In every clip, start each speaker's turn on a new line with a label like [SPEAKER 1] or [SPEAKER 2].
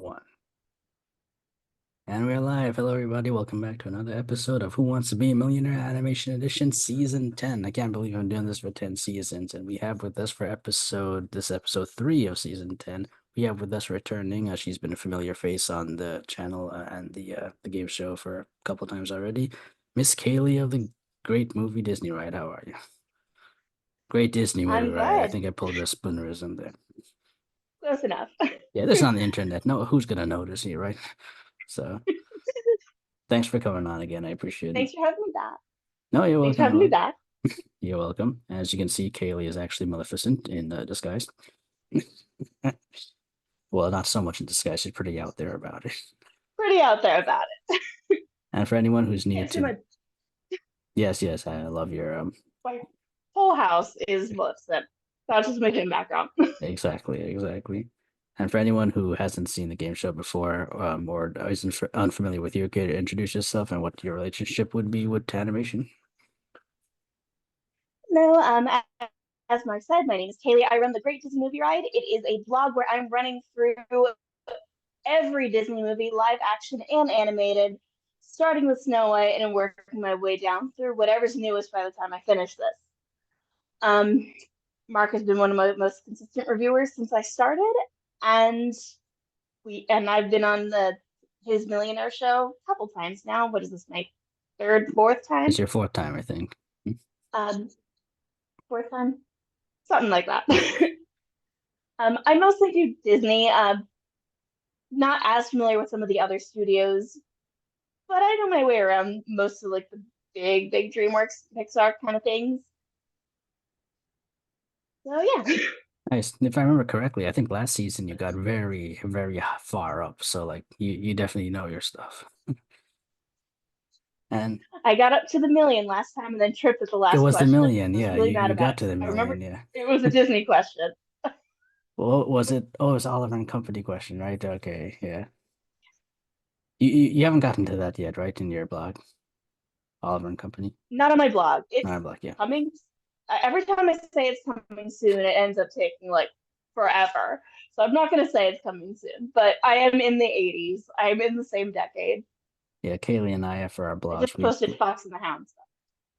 [SPEAKER 1] One. And we're live. Hello, everybody. Welcome back to another episode of Who Wants to Be a Millionaire Animation Edition Season 10. I can't believe I'm doing this for 10 seasons. And we have with us for episode 3 of Season 10. We have with us returning. She's been a familiar face on the channel and the game show for a couple times already. Miss Kaylee of the Great Movie Disney Ride. How are you? Great Disney Movie
[SPEAKER 2] I'm
[SPEAKER 1] Ride. I
[SPEAKER 2] good.
[SPEAKER 1] think I pulled a spoonerism there.
[SPEAKER 2] Close enough.
[SPEAKER 1] Yeah, this is on the internet. No, who's gonna notice you, right? So thanks for coming on again. I appreciate it.
[SPEAKER 2] Thanks for having me back.
[SPEAKER 1] No, you're
[SPEAKER 2] Thanks for
[SPEAKER 1] welcome.
[SPEAKER 2] having me back.
[SPEAKER 1] You're welcome. As you can see, Kaylee is actually Maleficent in disguise. Well, not so much in disguise. She's pretty out there about it.
[SPEAKER 2] Pretty out there about it.
[SPEAKER 1] And for anyone who's new
[SPEAKER 2] Can't see
[SPEAKER 1] to,
[SPEAKER 2] my
[SPEAKER 1] yes, I love your
[SPEAKER 2] my whole house is Maleficent. That's just my background.
[SPEAKER 1] exactly. And for anyone who hasn't seen the game show before, or isn't unfamiliar with you, could you introduce yourself and what your relationship would be with animation?
[SPEAKER 2] No, as Mark said, my name is Kaylee. I run the Great Disney Movie Ride. It is a blog where I'm running through every Disney movie, live action and animated, starting with Snow White and working my way down through whatever's newest by the time I finish this. Um, Mark has been one of my most consistent reviewers since I started, and I've been on the his Millionaire show a couple times now. What is this, my third, fourth
[SPEAKER 1] It's
[SPEAKER 2] time?
[SPEAKER 1] your fourth time, I think.
[SPEAKER 2] Um, fourth time, something like that. I mostly do Disney. Not as familiar with some of the other studios, but I know my way around most of like the big DreamWorks, Pixar kind of things. So yeah.
[SPEAKER 1] Nice. If I remember correctly, I think last season you got very far up. So like you definitely know your stuff. And
[SPEAKER 2] I got up to the million last time and then tripped at the
[SPEAKER 1] it
[SPEAKER 2] last
[SPEAKER 1] was the
[SPEAKER 2] question.
[SPEAKER 1] million.
[SPEAKER 2] I was
[SPEAKER 1] Yeah,
[SPEAKER 2] really
[SPEAKER 1] you
[SPEAKER 2] mad about
[SPEAKER 1] got
[SPEAKER 2] it.
[SPEAKER 1] to the
[SPEAKER 2] I remember
[SPEAKER 1] million. Yeah.
[SPEAKER 2] it was a Disney question.
[SPEAKER 1] Well, what was it? Oh, it was Oliver and Company question, right? Okay. Yeah. You haven't gotten to that yet, right? In your blog, Oliver and Company.
[SPEAKER 2] Not on my blog.
[SPEAKER 1] My
[SPEAKER 2] It's
[SPEAKER 1] blog. Yeah.
[SPEAKER 2] coming. Every time I say it's coming soon, it ends up taking like forever. So I'm not going to say it's coming soon, but I am in the 80s. I'm in the same decade.
[SPEAKER 1] Yeah. Kaylee and I, for our
[SPEAKER 2] I
[SPEAKER 1] blogs,
[SPEAKER 2] just posted Fox and the Hound stuff.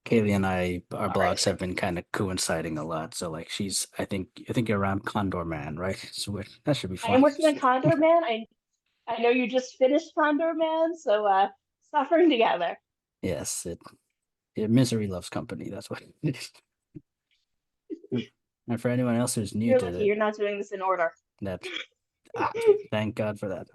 [SPEAKER 1] Kaylee and I, our
[SPEAKER 2] All right.
[SPEAKER 1] blogs have been kind of coinciding a lot. So like I think you're around Condor Man, right? So that should be
[SPEAKER 2] I
[SPEAKER 1] fun.
[SPEAKER 2] am working on Condor Man. I know you just finished Condor Man, so suffering together.
[SPEAKER 1] Yes, misery loves company. That's what it is. And for anyone else who's new
[SPEAKER 2] You're
[SPEAKER 1] to
[SPEAKER 2] lucky
[SPEAKER 1] the
[SPEAKER 2] you're not doing this in order.
[SPEAKER 1] that, ah, thank God for that.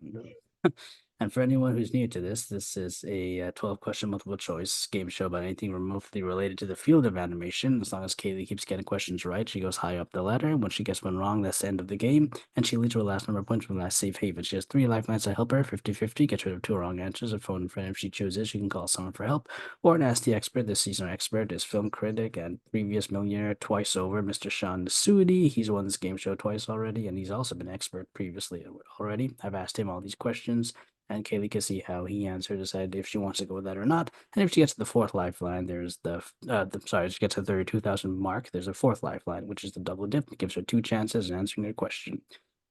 [SPEAKER 1] And for anyone who's new to this is a 12-question multiple choice game show about anything remotely related to the field of animation. As long as Kaylee keeps getting questions right, she goes high up the ladder. When she gets one wrong, that's the end of the game. And she leads to her last number of points from last safe haven. She has 3 lifelines to help her, 50-50, gets rid of 2 wrong answers. A phone friend if she chooses. She can call someone for help. Or an Ask the Expert. This season, our expert is film critic and previous millionaire twice over, Mr. Sean Nasuidi. He's won this game show twice already, and he's also been expert previously already. I've asked him all these questions, and Kaylee can see how he answered, decide if she wants to go with that or not. And if she gets to the 4th lifeline, there's if she gets to the 32,000 mark, there's a 4th lifeline, which is the double dip. It gives her 2 chances in answering a question.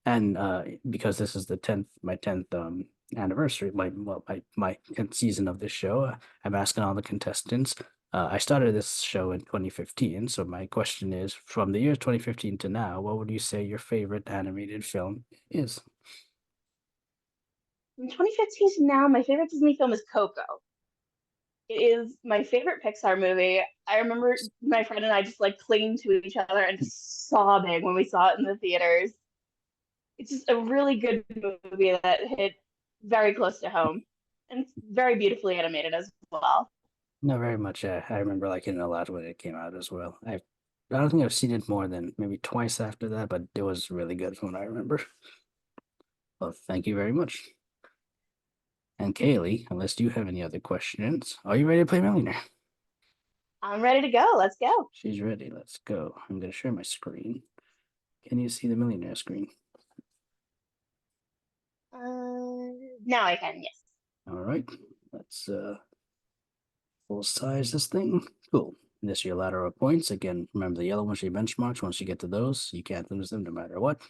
[SPEAKER 1] And because this is my 10th anniversary, my 10th season of this show, I'm asking all the contestants. I started this show in 2015, so my question is, from the years 2015 to now, what would you say your favorite animated film is?
[SPEAKER 2] From 2015 to now, my favorite Disney film is Coco. It is my favorite Pixar movie. I remember my friend and I just like clinging to each other and just sobbing when we saw it in the theaters. It's just a really good movie that hit very close to home and it's very beautifully animated as well.
[SPEAKER 1] No, very much. I remember liking it a lot when it came out as well. I don't think I've seen it more than maybe twice after that, but it was really good from what I remember. Well, thank you very much. And Kaylee, unless you have any other questions, are you ready to play Millionaire?
[SPEAKER 2] I'm ready to go. Let's go.
[SPEAKER 1] She's ready. Let's go. I'm going to share my screen. Can you see the Millionaire screen?
[SPEAKER 2] Now I can, yes.
[SPEAKER 1] All right. Let's full size this thing. Cool. And this is your ladder of points. Again, remember the yellow ones are your benchmarks. Once you get to those, you can't lose them no matter what.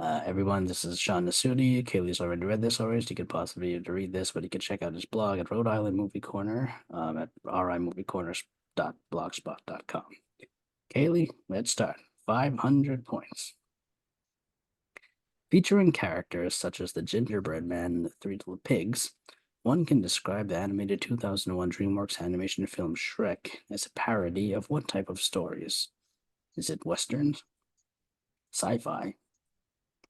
[SPEAKER 1] Everyone, this is Sean Nasuti. Kaylee's already read this already, so you could possibly need to read this, but you can check out his blog at Rhode Island Movie Corner at rimoviecorners.blogspot.com. Kaylee, let's start. 500 points. Featuring characters such as the gingerbread man and the three little pigs, one can describe the animated 2001 DreamWorks animation film Shrek as a parody of what type of stories? Is it westerns, sci-fi,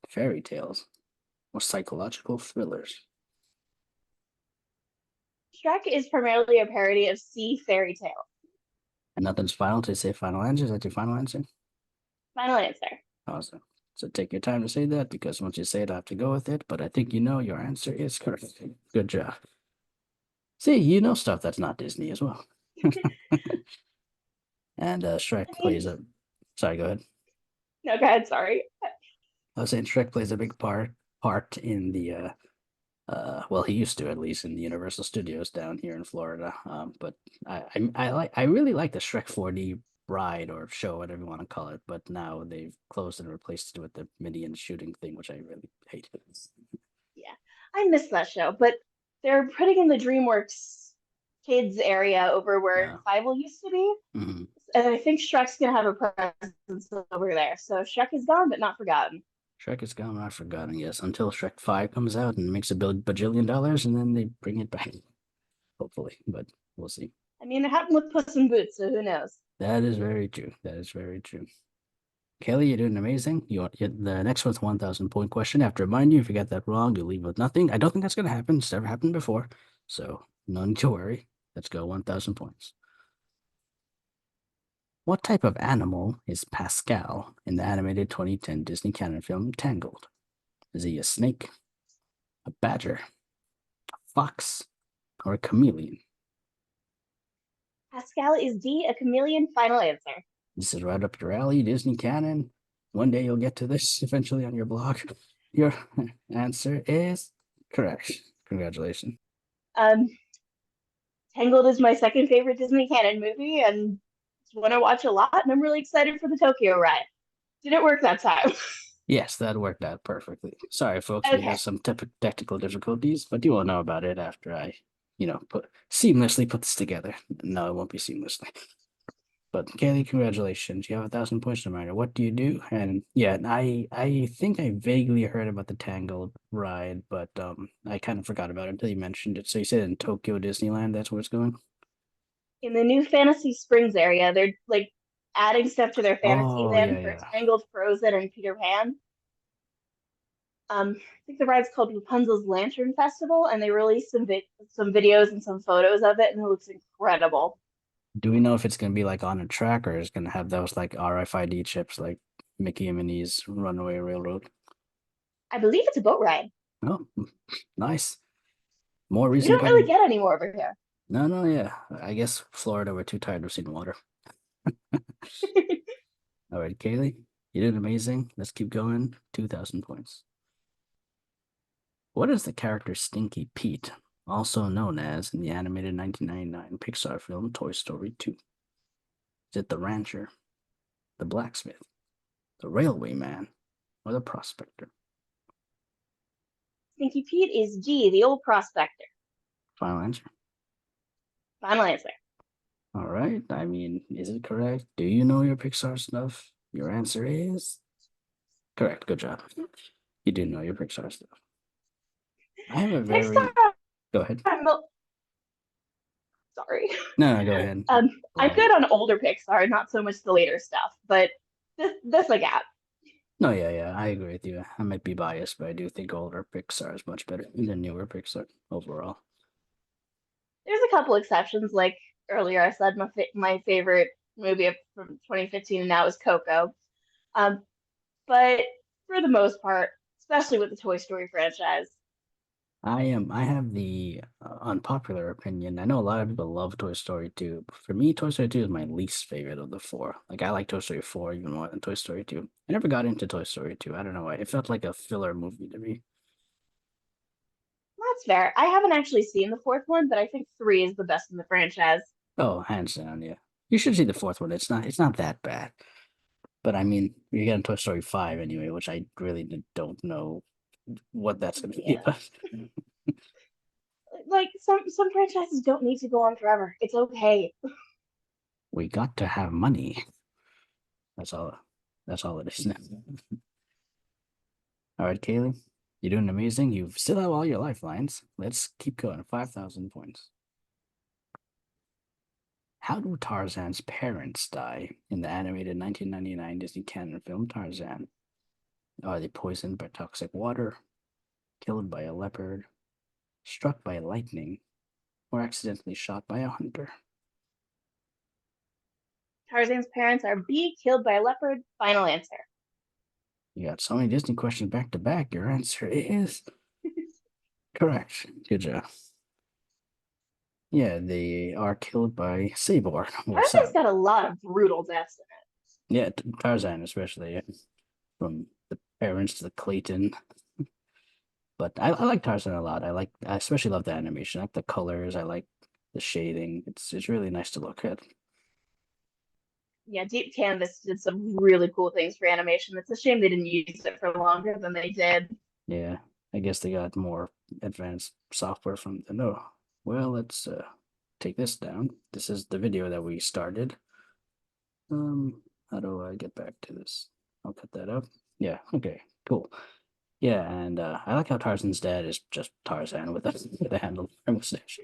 [SPEAKER 1] fairy tales, or psychological thrillers?
[SPEAKER 2] Shrek is primarily a parody of sea fairy tale.
[SPEAKER 1] And nothing's final to say final answer. Is that your final answer?
[SPEAKER 2] Final answer.
[SPEAKER 1] Awesome. So take your time to say that because once you say it, I have to go with it. But I think you know your answer is correct. Good job. See, you know stuff that's not Disney as well. And Shrek plays a. Sorry, go ahead.
[SPEAKER 2] No, go ahead. Sorry.
[SPEAKER 1] I was saying Shrek plays a big part in the well, he used to at least in the Universal Studios down here in Florida. But I really like the Shrek 4D ride or show, whatever you want to call it. But now they've closed and replaced it with the Midian shooting thing, which I really hate.
[SPEAKER 2] Yeah, I miss that show, but they're putting in the DreamWorks kids area over where
[SPEAKER 1] No.
[SPEAKER 2] Fievel used to be,
[SPEAKER 1] Mm-hmm.
[SPEAKER 2] and I think Shrek's gonna have a presence over there. So Shrek is gone, but not forgotten.
[SPEAKER 1] Shrek is gone, I've forgotten, yes, until Shrek 5 comes out and makes a bajillion dollars, and then they bring it back. Hopefully, but we'll see.
[SPEAKER 2] I mean, it happened with Puss in Boots, so who knows?
[SPEAKER 1] That is very true. That is very true. Kelly, you're doing amazing. The next one's 1,000 point question. I have to remind you, if you get that wrong, you leave with nothing. I don't think that's going to happen. It's never happened before. So, no need to worry. Let's go 1,000 points. What type of animal is Pascal in the animated 2010 Disney canon film Tangled? Is he a snake, a badger, a fox, or a chameleon?
[SPEAKER 2] Pascal is D, a chameleon. Final answer.
[SPEAKER 1] This is right up your alley, Disney canon. One day you'll get to this eventually on your blog. Your answer is correct. Congratulations.
[SPEAKER 2] Um, Tangled is my second favorite Disney canon movie, and it's one I watch a lot, and I'm really excited for the Tokyo ride. Didn't work that time.
[SPEAKER 1] Yes, that worked out perfectly. Sorry, folks, we have
[SPEAKER 2] Okay.
[SPEAKER 1] some technical difficulties, but you will know about it after I, seamlessly put this together. No, it won't be seamlessly. But Kaylee, congratulations. You have 1,000 points no matter what do you do. And yeah, I think I vaguely heard about the Tangled ride, but I kind of forgot about it until you mentioned it. So you said in Tokyo Disneyland, that's where it's going?
[SPEAKER 2] In the new Fantasy Springs area, they're like adding stuff to their fantasy
[SPEAKER 1] Oh yeah,
[SPEAKER 2] land for
[SPEAKER 1] yeah.
[SPEAKER 2] Tangled, Frozen, and Peter Pan. I think the ride's called Rapunzel's Lantern Festival, and they released some videos and some photos of it, and it looks incredible.
[SPEAKER 1] Do we know if it's gonna be like on a track or is gonna have those like RFID chips like Mickey and Minnie's Runaway Railroad?
[SPEAKER 2] I believe it's a boat ride.
[SPEAKER 1] Oh, nice. More
[SPEAKER 2] We
[SPEAKER 1] reason to
[SPEAKER 2] don't
[SPEAKER 1] go to.
[SPEAKER 2] really get any more over here.
[SPEAKER 1] No, no, yeah. I guess Florida, we're too tired of seeing water. All right, Kaylee, you did amazing. Let's keep going. 2,000 points. What is the character Stinky Pete, also known as in the animated 1999 Pixar film Toy Story 2? Is it the rancher, the blacksmith, the railway man, or the prospector?
[SPEAKER 2] Stinky Pete is G, the old prospector.
[SPEAKER 1] Final answer.
[SPEAKER 2] Final answer.
[SPEAKER 1] All right. I mean, is it correct? Do you know your Pixar stuff? Your answer is correct. Good job. You do know your Pixar stuff. I have a
[SPEAKER 2] Next
[SPEAKER 1] very.
[SPEAKER 2] time,
[SPEAKER 1] Go ahead.
[SPEAKER 2] sorry.
[SPEAKER 1] No, go ahead.
[SPEAKER 2] I'm good on older Pixar, not so much the later stuff, but this I got.
[SPEAKER 1] No, yeah, yeah, I agree with you. I might be biased, but I do think older Pixar is much better than newer Pixar overall.
[SPEAKER 2] There's a couple exceptions, like earlier I said my favorite movie from 2015 and now is Coco. Um, but for the most part, especially with the Toy Story franchise,
[SPEAKER 1] I have the unpopular opinion. I know a lot of people love Toy Story 2. But for me, Toy Story 2 is my least favorite of the four. Like, I like Toy Story 4 even more than Toy Story 2. I never got into Toy Story 2. I don't know why. It felt like a filler movie to me.
[SPEAKER 2] that's fair. I haven't actually seen the fourth one, but I think three is the best in the franchise.
[SPEAKER 1] Oh, hands down, yeah. You should see the fourth one. It's not that bad. But I mean, you're getting Toy Story 5 anyway, which I really don't know what that's going to be
[SPEAKER 2] Yeah.
[SPEAKER 1] about.
[SPEAKER 2] Like some franchises don't need to go on forever. It's okay.
[SPEAKER 1] We got to have money. That's all. That's all it is now. All right, Kaylee, you're doing amazing. You still have all your lifelines. Let's keep going. 5,000 points. How do Tarzan's parents die in the animated 1999 Disney canon film Tarzan? Are they poisoned by toxic water, killed by a leopard, struck by lightning, or accidentally shot by a hunter?
[SPEAKER 2] Tarzan's parents are B, killed by a leopard. Final answer.
[SPEAKER 1] You got so many Disney questions back to back. Your answer is correct. Good job. Yeah, they are killed by Sabor. Well,
[SPEAKER 2] Tarzan's
[SPEAKER 1] some.
[SPEAKER 2] got a lot of brutal deaths in
[SPEAKER 1] Yeah, Tarzan especially. Yeah. From the parents to the Clayton. But I like Tarzan a lot. I especially love the animation. I like the colors. I like the shading. It's really nice to look at.
[SPEAKER 2] Yeah, Deep Canvas did some really cool things for animation. It's a shame they didn't use it for longer than they did.
[SPEAKER 1] Yeah, I guess they got more advanced software from the no. Well, let's take this down. This is the video that we started. How do I get back to this? I'll cut that up. Yeah, okay, cool. Yeah, and I like how Tarzan's dad is just Tarzan with a handle mustache.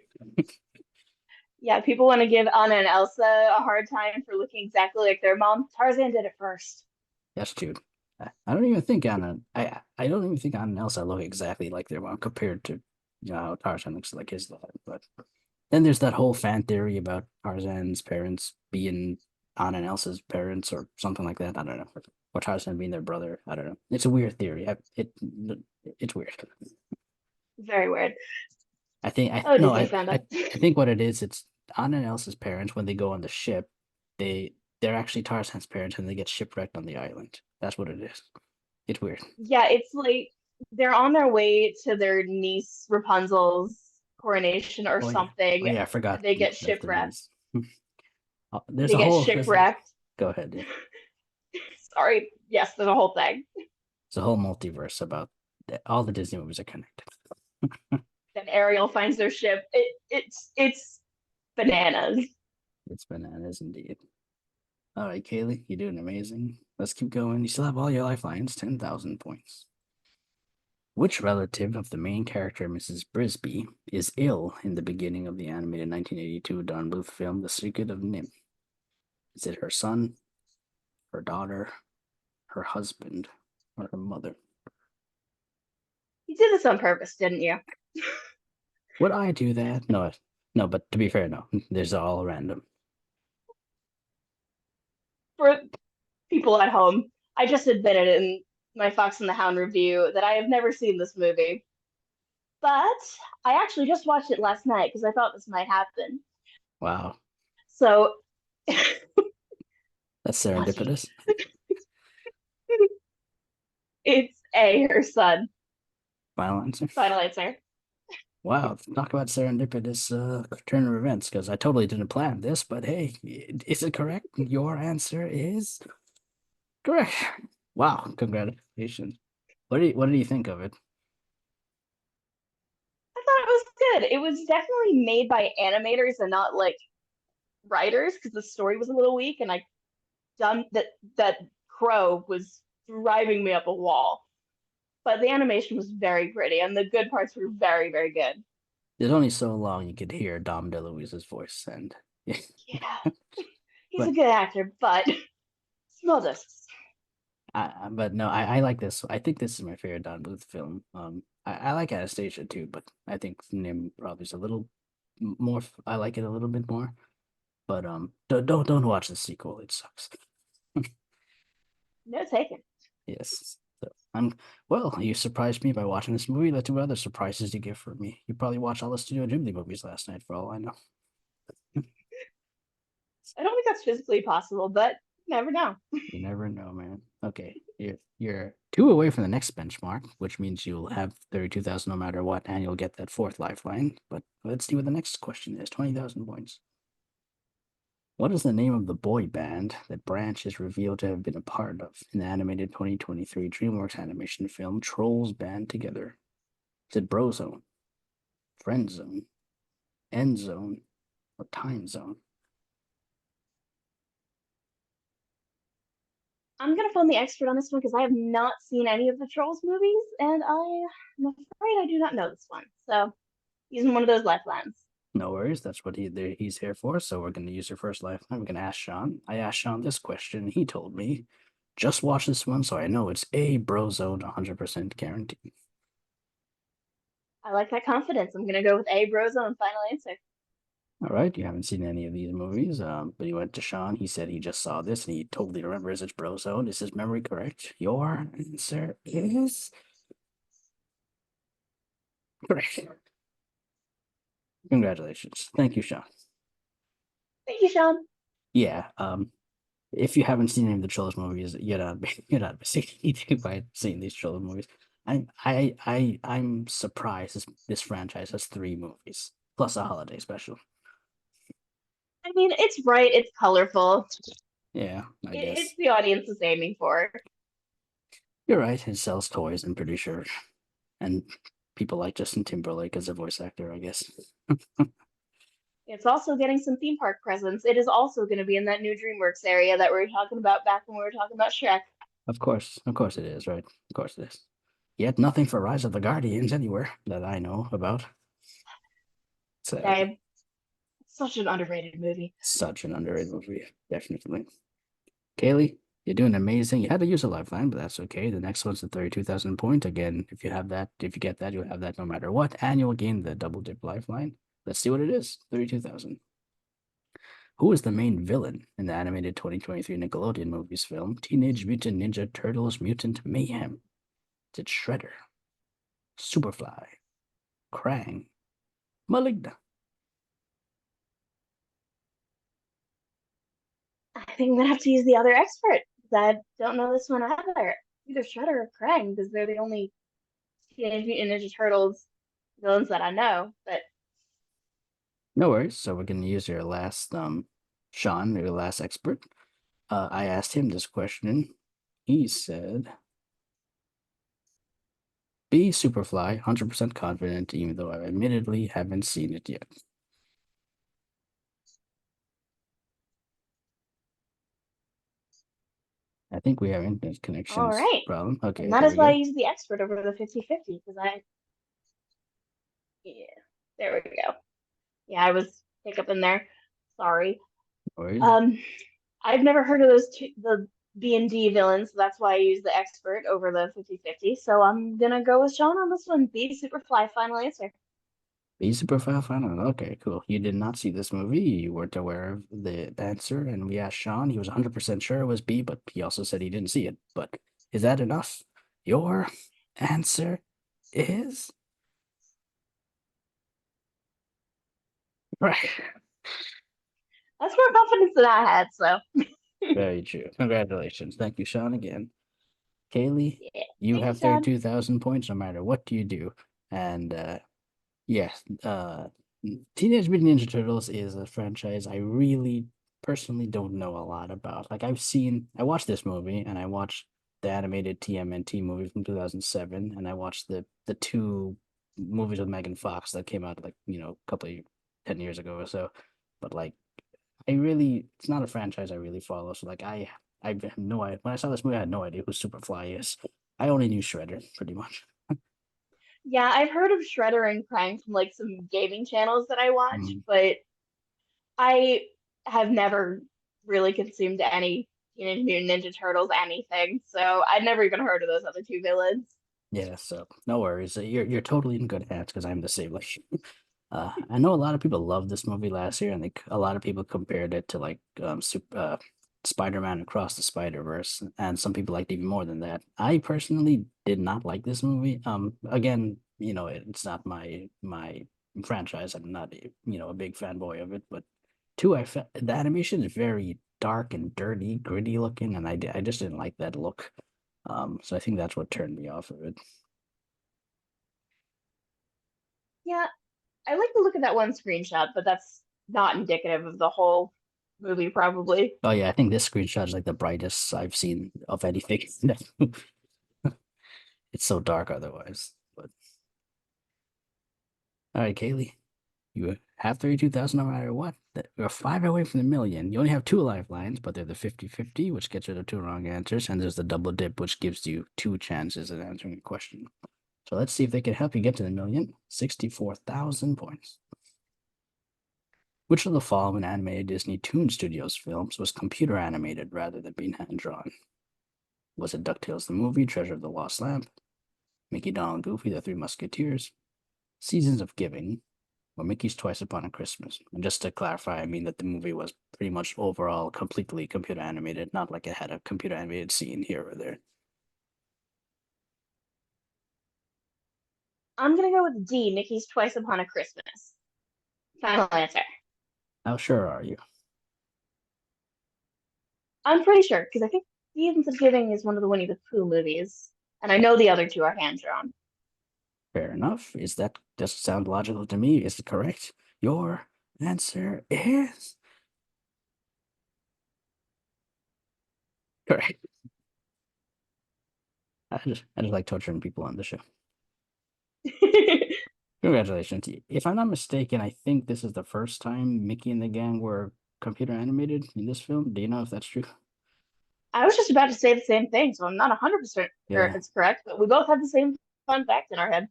[SPEAKER 2] Yeah, people want to give Anna and Elsa a hard time for looking exactly like their mom. Tarzan did it first.
[SPEAKER 1] That's cute. I don't even think Anna. I don't even think Anna and Elsa look exactly like their mom compared to how Tarzan looks like his dad. But then there's that whole fan theory about Tarzan's parents being Anna and Elsa's parents or something like that. I don't know. Or Tarzan being their brother. I don't know. It's a weird theory. It's weird.
[SPEAKER 2] Very weird.
[SPEAKER 1] I think I
[SPEAKER 2] Oh,
[SPEAKER 1] no
[SPEAKER 2] Disney fandom.
[SPEAKER 1] I think what it is, it's Anna and Elsa's parents when they go on the ship, they're actually Tarzan's parents and they get shipwrecked on the island. That's what it is. It's weird.
[SPEAKER 2] Yeah, it's like they're on their way to their niece Rapunzel's coronation or
[SPEAKER 1] Oh yeah. Oh
[SPEAKER 2] something,
[SPEAKER 1] yeah, I
[SPEAKER 2] and
[SPEAKER 1] forgot
[SPEAKER 2] they get
[SPEAKER 1] that's the
[SPEAKER 2] shipwrecked.
[SPEAKER 1] news. There's
[SPEAKER 2] They
[SPEAKER 1] a
[SPEAKER 2] get
[SPEAKER 1] whole
[SPEAKER 2] shipwrecked.
[SPEAKER 1] go ahead, yeah.
[SPEAKER 2] Sorry. Yes, there's a whole thing.
[SPEAKER 1] It's a whole multiverse about all the Disney movies are connected.
[SPEAKER 2] Then Ariel finds their ship. It's bananas.
[SPEAKER 1] It's bananas indeed. All right, Kaylee, you're doing amazing. Let's keep going. You still have all your lifelines, 10,000 points. Which relative of the main character, Mrs. Brisby, is ill in the beginning of the animated 1982 Don Bluth film, The Secret of Nim? Is it her son, her daughter, her husband, or her mother?
[SPEAKER 2] You did this on purpose, didn't you?
[SPEAKER 1] Would I do that? No, no, but to be fair, no. There's all random.
[SPEAKER 2] For people at home, I just admitted in my Fox and the Hound review that I have never seen this movie. But I actually just watched it last night because I thought this might happen.
[SPEAKER 1] Wow,
[SPEAKER 2] So
[SPEAKER 1] that's
[SPEAKER 2] BuzzFeed.
[SPEAKER 1] serendipitous.
[SPEAKER 2] It's A, her son.
[SPEAKER 1] Final answer.
[SPEAKER 2] Final answer.
[SPEAKER 1] Wow, talk about serendipitous turn of events, because I totally didn't plan this, but hey, is it correct? Your answer is correct. Wow, congratulations. What do you think of it?
[SPEAKER 2] I thought it was good. It was definitely made by animators and not like writers because the story was a little weak, and I done that crow was driving me up a wall. But the animation was very pretty, and the good parts were very, very good.
[SPEAKER 1] There's only so long you could hear Dom DeLuise's voice, and
[SPEAKER 2] Yeah, he's a
[SPEAKER 1] but
[SPEAKER 2] good actor, but small doses.
[SPEAKER 1] but no, I like this. I think this is my favorite Don Bluth film. I like Anastasia too, but I think Nim probably is a little more. I like it a little bit more. But don't watch the sequel. It sucks.
[SPEAKER 2] No taken.
[SPEAKER 1] Yes. So well, you surprised me by watching this movie. Let's do other surprises you give for me. You probably watched all the Studio Ghibli movies last night, for all I know.
[SPEAKER 2] I don't think that's physically possible, but you never know.
[SPEAKER 1] You never know, man. Okay, you're two away from the next benchmark, which means you'll have 32,000 no matter what, and you'll get that fourth lifeline. But let's see what the next question is. 20,000 points. What is the name of the boy band that Branch is revealed to have been a part of in the animated 2023 DreamWorks animation film Trolls Band Together? Is it Brozone, Friend Zone, End Zone, or Time Zone?
[SPEAKER 2] I'm gonna phone the expert on this one because I have not seen any of the Trolls movies, and I'm afraid I do not know this one. So using one of those lifelines.
[SPEAKER 1] No worries, that's what he's here for. So we're going to use your first lifeline. We're going to ask Sean. I asked Sean this question. He told me, just watch this one, so I know it's a Brozone 100% guaranteed.
[SPEAKER 2] I like that confidence. I'm gonna go with A Brozone final answer.
[SPEAKER 1] All right, you haven't seen any of these movies, but he went to Sean. He said he just saw this and he totally remembers it's Brozone. Is his memory correct? Your answer is correct. Congratulations. Thank you, Sean.
[SPEAKER 2] Thank you, Sean.
[SPEAKER 1] Yeah, if you haven't seen any of the Trolls movies, you're not missing anything by seeing these Trolls movies. I'm surprised this franchise has three movies plus a holiday special.
[SPEAKER 2] I mean, it's bright, it's colorful.
[SPEAKER 1] Yeah, I
[SPEAKER 2] It's
[SPEAKER 1] guess
[SPEAKER 2] the audience is aiming for.
[SPEAKER 1] you're right. It sells toys, I'm pretty sure, and people like Justin Timberlake as a voice actor, I guess.
[SPEAKER 2] It's also getting some theme park presence. It is also going to be in that new DreamWorks area that we were talking about back when we were talking about Shrek.
[SPEAKER 1] Of course it is, right? Of course it is. Yet nothing for Rise of the Guardians anywhere that I know about. Sad.
[SPEAKER 2] Okay, such an underrated movie.
[SPEAKER 1] Such an underrated movie, definitely. Kaylee, you're doing amazing. You had to use a lifeline, but that's okay. The next one's the 32,000 point. Again, if you get that, you'll have that no matter what. And you'll gain the double dip lifeline. Let's see what it is. 32,000. Who is the main villain in the animated 2023 Nickelodeon movies film Teenage Mutant Ninja Turtles Mutant Mayhem? Is it Shredder, Superfly, Krang, Maligna?
[SPEAKER 2] I think I'm gonna have to use the other expert because I don't know this one either. Either Shredder or Krang because they're the only Teenage Mutant Ninja Turtles villains that I know. But
[SPEAKER 1] No worries. So we're going to use your last, Sean, your last expert. I asked him this question. He said, "Be Superfly, 100% confident, even though I admittedly haven't seen it yet." I think we have internet
[SPEAKER 2] all
[SPEAKER 1] connections
[SPEAKER 2] right,
[SPEAKER 1] problem.
[SPEAKER 2] and
[SPEAKER 1] Okay,
[SPEAKER 2] that
[SPEAKER 1] there
[SPEAKER 2] is
[SPEAKER 1] we
[SPEAKER 2] why I
[SPEAKER 1] go.
[SPEAKER 2] use the expert over the 50-50 because yeah, there we go. Yeah, I was hiccup in there. Sorry.
[SPEAKER 1] No worries.
[SPEAKER 2] Um, I've never heard of the B&D villains, so that's why I use the expert over the 50-50. So I'm gonna go with Sean on this one. B Superfly, final answer.
[SPEAKER 1] Be Superfly final. Okay, cool. You did not see this movie. You weren't aware of the answer, and we asked Sean. He was 100% sure it was B, but he also said he didn't see it. But is that enough? Your answer is right.
[SPEAKER 2] That's more confidence than I had, so
[SPEAKER 1] Very true. Congratulations. Thank you, Sean, again. Kaylee,
[SPEAKER 2] yeah.
[SPEAKER 1] you
[SPEAKER 2] Thank you,
[SPEAKER 1] have
[SPEAKER 2] Sean.
[SPEAKER 1] 32,000 points no matter what you do. And yes, Teenage Mutant Ninja Turtles is a franchise I really personally don't know a lot about. Like I watched this movie and I watched the animated TMNT movie from 2007 and I watched the two movies with Megan Fox that came out like, a couple of 10 years ago or so. But like it's not a franchise I really follow. So like I have no idea. When I saw this movie, I had no idea who Superfly is. I only knew Shredder pretty much.
[SPEAKER 2] Yeah, I've heard of Shredder and Krang from like some gaming channels that I watch,
[SPEAKER 1] Mm,
[SPEAKER 2] but I have never really consumed any Teenage Mutant Ninja Turtles anything, so I'd never even heard of those other two villains.
[SPEAKER 1] yeah, so no worries. You're totally in good hands because I'm the same like you. I know a lot of people loved this movie last year, and like a lot of people compared it to like Spider-Man Across the Spider-Verse, and some people liked even more than that. I personally did not like this movie. Again, it's not my franchise. I'm not a big fanboy of it, but two, the animation is very dark and dirty, gritty looking, and I just didn't like that look. So I think that's what turned me off of it.
[SPEAKER 2] Yeah, I like the look of that one screenshot, but that's not indicative of the whole. movie, probably.
[SPEAKER 1] Oh yeah, I think this screenshot is like the brightest I've seen of anything. It's so dark otherwise. But all right, Kaylee, you have 32,000 no matter what. You're five away from the million. You only have two lifelines, but they're the 50-50, which gets rid of two wrong answers, and there's the double dip, which gives you two chances at answering a question. So let's see if they can help you get to the million. 64,000 points. Which of the following animated Disney Toon Studios films was computer animated rather than being hand drawn? Was it DuckTales the movie, Treasure of the Lost Lamp, Mickey, Donald, Goofy, The Three Musketeers, Seasons of Giving, or Mickey's Twice Upon a Christmas? And just to clarify, I mean that the movie was pretty much overall completely computer animated, not like it had a computer animated scene here or there.
[SPEAKER 2] I'm gonna go with D, Mickey's Twice Upon a Christmas. Final answer.
[SPEAKER 1] How sure are you?
[SPEAKER 2] I'm pretty sure, because I think Seasons of Giving is one of the Winnie the Pooh movies, and I know the other two are hand drawn.
[SPEAKER 1] Fair enough. Is that does it sound logical to me? Is it correct? Your answer is correct. I just like torturing people on the show. Congratulations. If I'm not mistaken, I think this is the first time Mickey and the gang were computer animated in this film. Do you know if that's true?
[SPEAKER 2] I was just about to say the same thing, so I'm not 100% sure if
[SPEAKER 1] Yeah.
[SPEAKER 2] it's correct, but we both have the same fun fact in our head.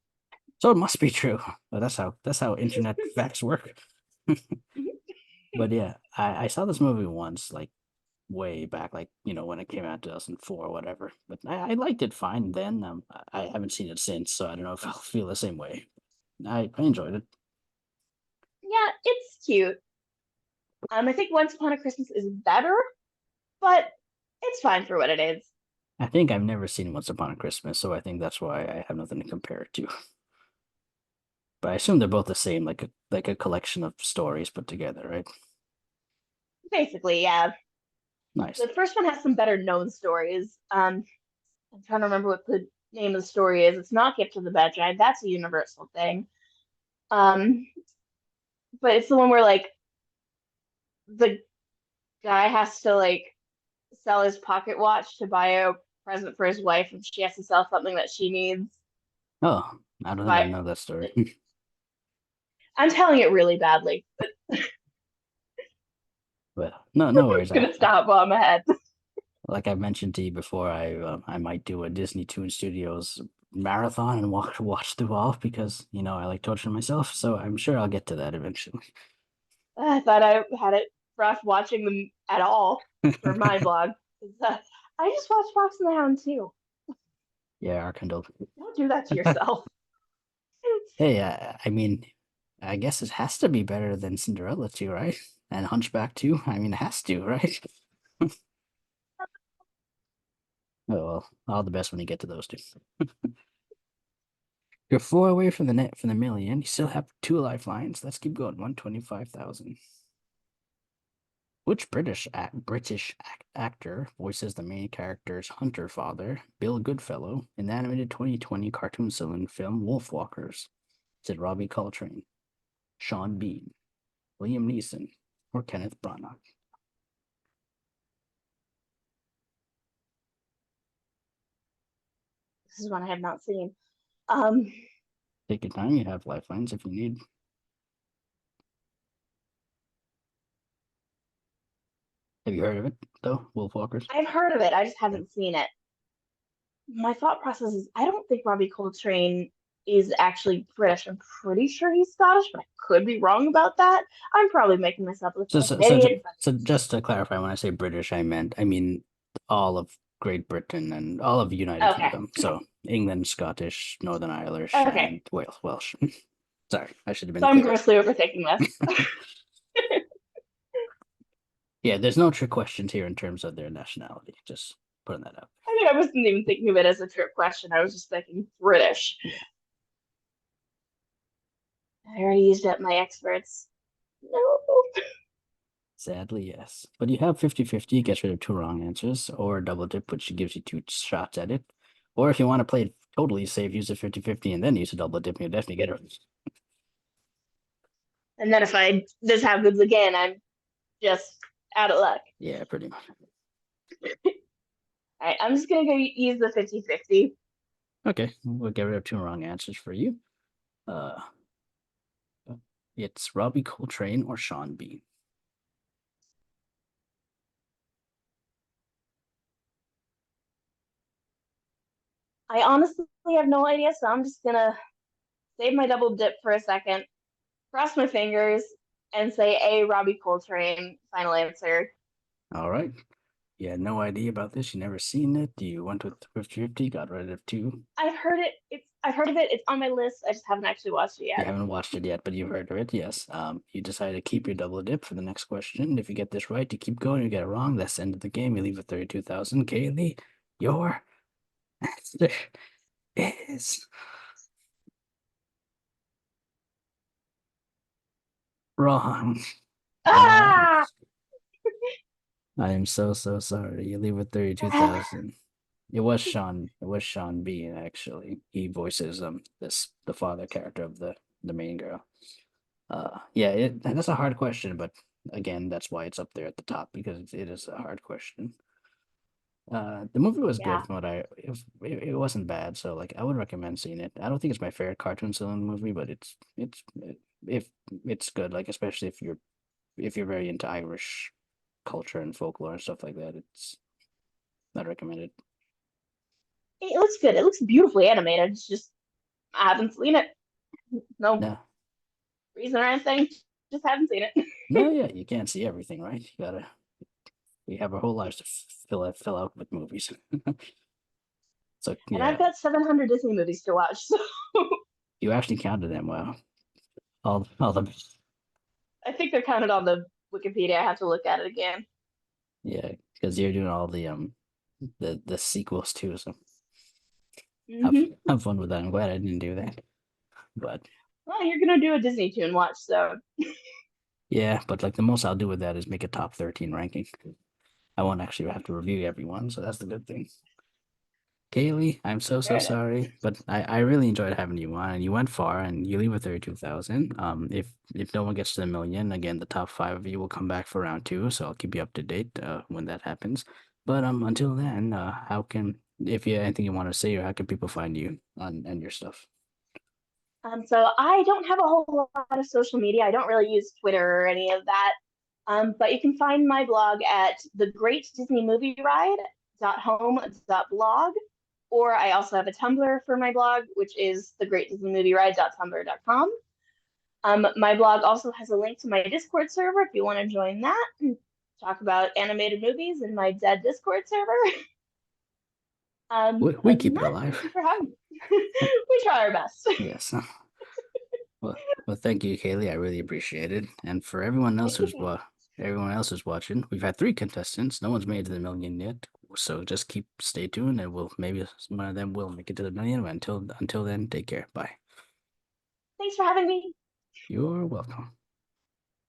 [SPEAKER 1] So it must be true. But that's how internet facts work. But yeah, I saw this movie once, like way back, like when it came out 2004 or whatever. But I liked it fine then. I haven't seen it since, so I don't know if I'll feel the same way. I enjoyed it.
[SPEAKER 2] Yeah, it's cute. I think Once Upon a Christmas is better, but it's fine for what it is.
[SPEAKER 1] I think I've never seen Once Upon a Christmas, so I think that's why I have nothing to compare it to. But I assume they're both the same, like a collection of stories put together, right?
[SPEAKER 2] Basically, yeah.
[SPEAKER 1] Nice.
[SPEAKER 2] The first one has some better known stories. I'm trying to remember what the name of the story is. It's not Gift of the Bad Giant. That's a universal thing. Um, but it's the one where like the guy has to like sell his pocket watch to buy a present for his wife, and she has to sell something that she needs
[SPEAKER 1] Oh, I
[SPEAKER 2] to
[SPEAKER 1] don't think I
[SPEAKER 2] buy.
[SPEAKER 1] know that story.
[SPEAKER 2] I'm telling it really badly, but
[SPEAKER 1] But no worries.
[SPEAKER 2] I'm gonna stop while I'm ahead.
[SPEAKER 1] Like I mentioned to you before, I might do a Disney Toon Studios marathon and watch through all because I like torturing myself. So I'm sure I'll get to that eventually.
[SPEAKER 2] I thought I had it rough watching them at all for my blog. I just watched Fox and the Hound too.
[SPEAKER 1] Yeah, Arkindle.
[SPEAKER 2] Don't do that to yourself.
[SPEAKER 1] Hey, I mean, I guess it has to be better than Cinderella too, right? And Hunchback too. I mean, it has to, right? Oh well, all the best when you get to those two. You're four away from the net from the million. You still have two lifelines. Let's keep going. 125,000. Which British actor voices the main character's hunter father, Bill Goodfellow, in the animated 2020 cartoon saloon film Wolfwalkers? Is it Robbie Coltrane, Sean Bean, Liam Neeson, or Kenneth Branagh?
[SPEAKER 2] This is one I have not seen. Um,
[SPEAKER 1] Take your time. You have lifelines if you need. Have you heard of it though? Wolfwalkers.
[SPEAKER 2] I've heard of it. I just
[SPEAKER 1] Yeah.
[SPEAKER 2] haven't seen it. My thought process is I don't think Robbie Coltrane is actually British. I'm pretty sure he's Scottish, but I could be wrong about that. I'm probably making this up
[SPEAKER 1] So,
[SPEAKER 2] like
[SPEAKER 1] so,
[SPEAKER 2] an
[SPEAKER 1] so,
[SPEAKER 2] idiot.
[SPEAKER 1] so just to clarify, when I say British, I mean all of Great Britain and all of the United
[SPEAKER 2] Okay.
[SPEAKER 1] Kingdom. So England, Scottish, Northern Irish,
[SPEAKER 2] Okay.
[SPEAKER 1] and Wales, Welsh. Sorry, I should have
[SPEAKER 2] So
[SPEAKER 1] been
[SPEAKER 2] I'm
[SPEAKER 1] clearer.
[SPEAKER 2] grossly overthinking this.
[SPEAKER 1] Yeah, there's no trick questions here in terms of their nationality. Just putting that up.
[SPEAKER 2] I mean, I wasn't even thinking of it as a trick question. I was just thinking British.
[SPEAKER 1] Yeah,
[SPEAKER 2] I already used up my experts. No.
[SPEAKER 1] sadly, yes. But you have 50-50, gets rid of two wrong answers, or double dip, which gives you two shots at it. Or if you want to play it totally safe, use a 50-50 and then use a double dip, you'll definitely get it.
[SPEAKER 2] And then if this happens again, I'm just out of luck.
[SPEAKER 1] Yeah, pretty much.
[SPEAKER 2] All right, I'm just gonna go use the 50-50.
[SPEAKER 1] Okay, we'll get rid of two wrong answers for you. Uh, it's Robbie Coltrane or Sean Bean.
[SPEAKER 2] I honestly have no idea, so I'm just gonna save my double dip for a second, cross my fingers, and say A. Robbie Coltrane. Final answer.
[SPEAKER 1] All right. You had no idea about this. You never seen it. You went with 50-50, got rid of two.
[SPEAKER 2] I've heard it. I've heard of it. It's on my list. I just haven't actually watched it
[SPEAKER 1] You
[SPEAKER 2] yet.
[SPEAKER 1] haven't watched it yet, but you've heard of it, yes. You decided to keep your double dip for the next question. If you get this right, you keep going. You get it wrong, that's the end of the game. You leave with 32,000. Kaylee, your answer is wrong.
[SPEAKER 2] Ah!
[SPEAKER 1] I am so sorry. You leave with 32,000. It was Sean Bean, actually. He voices the father character of the main girl. Yeah, that's a hard question, but again, that's why it's up there at the top because it is a hard question. The movie was good
[SPEAKER 2] Yeah,
[SPEAKER 1] from what it wasn't bad, so like I would recommend seeing it. I don't think it's my favorite cartoon Saloon movie, but if it's good, like especially if you're very into Irish culture and folklore and stuff like that, I'd recommend it.
[SPEAKER 2] it looks good. It looks beautifully animated. It's just I haven't seen it. No
[SPEAKER 1] No,
[SPEAKER 2] reason or anything. Just haven't seen it.
[SPEAKER 1] no, yeah, you can't see everything, right? We have our whole lives to fill out with movies. So
[SPEAKER 2] And I've
[SPEAKER 1] yeah,
[SPEAKER 2] got 700 Disney movies to watch, so
[SPEAKER 1] you actually counted them well. All the
[SPEAKER 2] I think they're counted on the Wikipedia. I have to look at it again.
[SPEAKER 1] yeah, because you're doing all the sequels too. So have
[SPEAKER 2] Mm-hmm.
[SPEAKER 1] have fun with that. I'm glad I didn't do that. But
[SPEAKER 2] Well, you're gonna do a Disney Tune watch, so
[SPEAKER 1] yeah, but like the most I'll do with that is make a top 13 ranking. I won't actually have to review everyone, so that's the good thing. Kaylee, I'm so
[SPEAKER 2] fair enough.
[SPEAKER 1] sorry, but I really enjoyed having you on, and you went far, and you leave with 32,000. If no one gets to the million, again, the top five of you will come back for round two, so I'll keep you up to date when that happens. But until then, if you have anything you want to say, or how can people find you on and your stuff?
[SPEAKER 2] So I don't have a whole lot of social media. I don't really use Twitter or any of that. But you can find my blog at the Great Disney Movie Ride.home.blog, or I also have a Tumblr for my blog, which is thegreatdisneymovieride.tumblr.com. My blog also has a link to my Discord server if you want to join that and talk about animated movies in my dead Discord server.
[SPEAKER 1] We
[SPEAKER 2] Other than
[SPEAKER 1] keep it
[SPEAKER 2] that,
[SPEAKER 1] alive.
[SPEAKER 2] thank you for having me. We try our best.
[SPEAKER 1] Yes. Well, thank you, Kaylee. I really appreciate it. And for everyone else
[SPEAKER 2] Thank you.
[SPEAKER 1] everyone else who's watching, we've had three contestants. No one's made it to the million yet. So just stay tuned, and maybe one of them will make it to the million. But until then, take care. Bye.
[SPEAKER 2] Thanks for having me.
[SPEAKER 1] You're welcome.